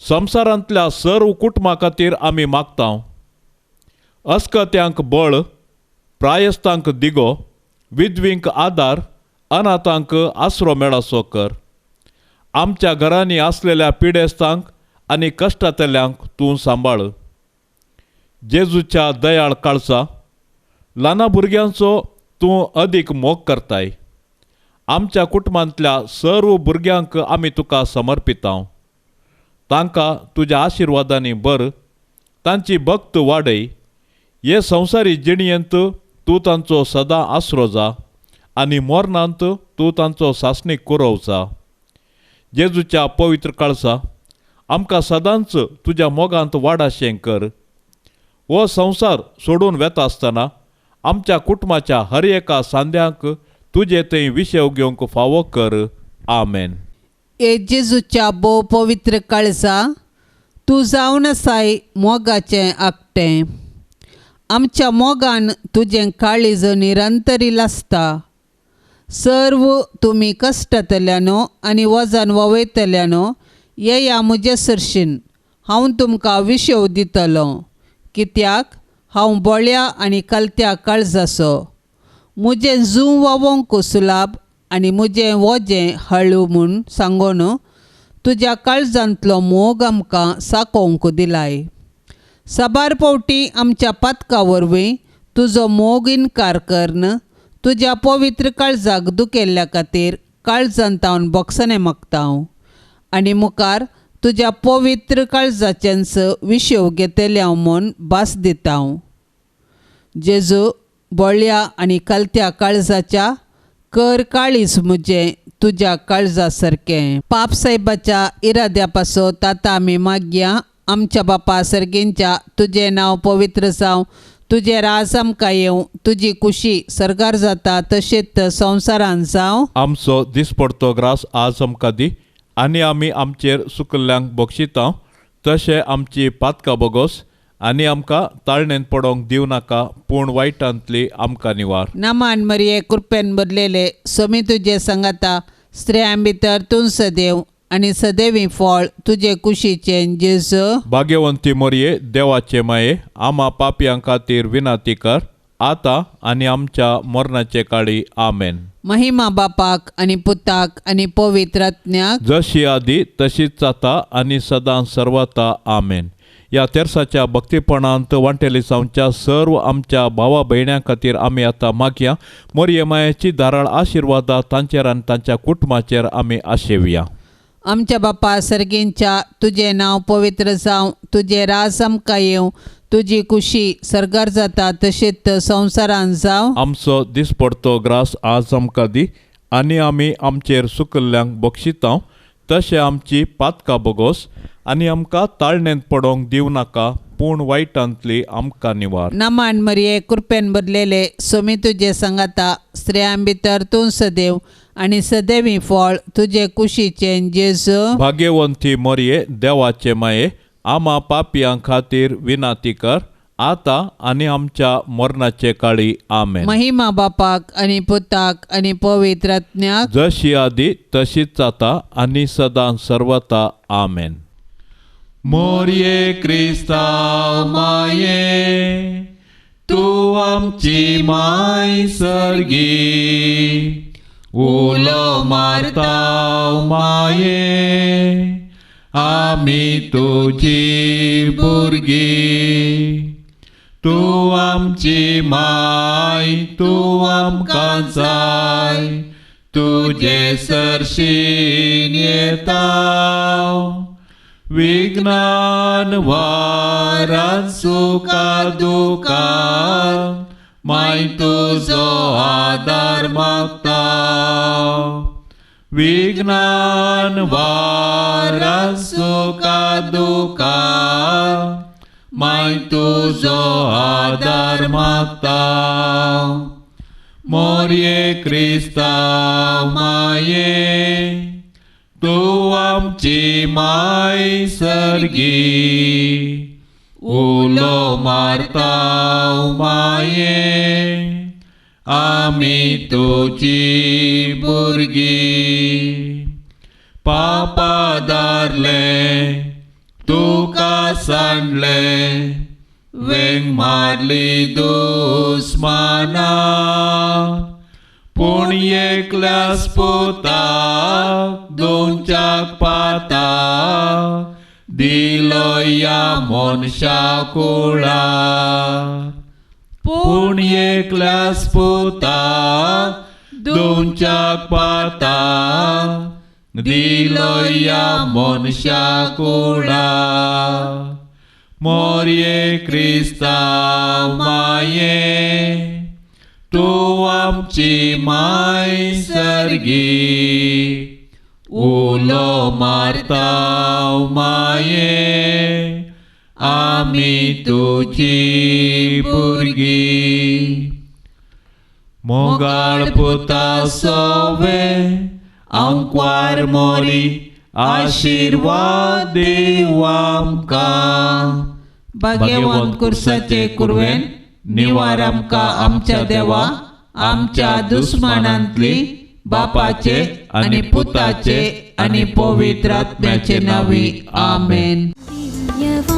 संवसारांतल्या सर्व कुटुंबां खातीर आमी मागता. अस्कत्यांक बळ, प्रायस्तांक दिगो, विधवींक आदार, अनाथांक आसरो मेळासो कर. आमच्या घरांनी आसलेल्या पिडेस्तांक आनी कश्टांतल्यांक तूं सांबाळ. जेजूच्या दयाळ काळजा, ल्हाना भुरग्यांचो तूं अदीक मोग करताय. आमच्या कुटुंबांतल्या सर्व भुरग्यांक आमी तुका समर्पिता. तांकां तुज्या आशिर्वादांनी भर, तांची भक्त वाडय. हे संवसारी जिणयेंत तूं तांचो सदां आसरो जा आनी मोरणांत तूं तांचो सासणीक कुरव जा. जेजूच्या पवित्र काळजा, आमकां सदांच तुज्या मोगांत वाडाशें कर. हो संवसार सोडून वेता आसतना आमच्या कुटुंबाच्या हर एका सांद्यांक तुजे थंय विशेव घेवंक फावो कर. आमेन. ए जेजूच्या भोव पवित्र काळजा, तूं जावन आसाय मोगाचें आकटें. आमच्या मोगान तुजें काळीज निरंतरी लासता. सर्व तुमी कश्टांतल्यानो आनी वजान ववयतल्यानो येया म्हजे सरशीन. हांव तुमकां विशेव दितलो, कित्याक हांव बोळ्या आनी कलत्या काळजाचो. म्हजें जूं वोवंक सुलाब आनी म्हजें वजें हळू म्हूण सांगून तुज्या काळजांतलो मोग आमकां साकोवंक दिलाय. साबार फावटी आमच्या पातका वरवीं तुजो मोग इन्कार करन तुज्या पवित्र काळजाक दुखेल्ल्या खातीर काळजांत हांव बोगसणें मागता. आनी मुखार तुज्या पवित्र काळजाचेंच विशेव घेतले हांव म्हूण भास दिता. जेजू, बोळ्या आनी कलत्या काळजाच्या कर काळीज म्हजें तुज्या काळजा सारकें. पाप साहेबाच्या इराद्या पासत आतां आमी मागया. आमच्या बापा सर्गेंच्या तुजें नांव पवित्र जावं, तुजें राज आमकां येवं, तुजी खुशी सर्गार जाता तशेंच संवसारांत जावं. आमचो दिसपडतो ग्रास आज आमकां दी, आनी आमी आमचेर सुकल्ल्यांक बक्षिता तशें आमची पातकां बोगोस, आनी आमकां ताळणेन पडोवंक दिव नाका, पूण वायटांतली आमकां निवार. नमान मरिये, कृपेन भरलेले, स्वामी तुजे सांगाता, स्त्रियां भितर तूं सदैव आनी सदैवी फळ तुजे कुशीचें जेजू. भाग्यवंती मोरये, देवाचे माये, आमा पापयां खातीर विनाती कर, आतां आनी आमच्या मरणाचे काळी. आमेन. महिमा बापाक आनी पुताक आनी पवित्र आत्म्याक, जशी आदी तशीच जाता आनी सदां सर्वता. आमेन. ह्या तेर्साच्या भक्तीपणांत वांटेली जावच्या सर्व आमच्या भावा भयण्यां खातीर आमी आतां मागया. मोरये मायेची धाराळ आशिर्वादा तांचेर आनी तांच्या कुटुंबाचेर आमी आशेवया. आमच्या बापा सर्गेंच्या तुजें नांव पवित्र जावं, तुजें राज आमकां येवं, तुजी खुशी सर्गार जाता तशेंच संवसारांत जावं. आमचो दिसपडतो ग्रास आज आमकां दी, आनी आमी आमचेर सुकल्ल्यांक बक्षिता तशें आमची पातकां बोगोस, आनी आमकां ताळणेंत पडोवंक दिव नाका, पूण वायटांतली आमकां निवार. नमान मरिये, कृपेन भरलेले, स्वामी तुजे सांगाता, स्त्रियां भितर तूं सदैव आनी सदैवी फळ तुजे कुशीचें जेजू. भाग्यवंती मोरये, देवाचे माये, आमा पापयां खातीर विनाती कर, आतां आनी आमच्या मरणाचे काळी. आमेन. महिमा बापाक आनी पुताक आनी पवित्र आत्म्याक, जशी आदी तशीच जाता आनी सदां सर्वता. आमेन. मोरये क्रिस्तांव माये, तूं आमची माय सर्गी, उलो मारताव माये, आमी तुजी भुरगी. तूं आमची माय, तूं आमकां जाय, तुजे सरशीन येताव. विज्ञान वारान सुखा दुखान, माय तुजो आदार मागता. विज्ञान वारान सुखा दुखान, माय तुजो आदार मागता. मोरये क्रिस्तांव माये, तूं आमची माय सर्गी, उलो मारताव माये, आमी तुजी भुरगी. पापा दारले सांडले वेंग मारली दुस्माना पूण एकल्यास पुताक दोनच्याक पाता दिलो या मनशा कुळाक पूण एकल्यास पुताक दोनच्याक पाता दिलो या मनशा कुळाक मोरये क्रिस्ता माये तूं आमची माय सर्गी उलो मारता माये आमी तुजी भुरगी मोगाळ पुता सोवे आमकां मोरी आशीर्वाद देव आमकां भाग्यवान कुर्साचे कुरवेन निवार आमकां आमच्या देवा आमच्या दुस्मानांतली बापाचे आनी पुताचे आनी पवित्र आत्म्याचे नावी आमेन. दिव्यवाणी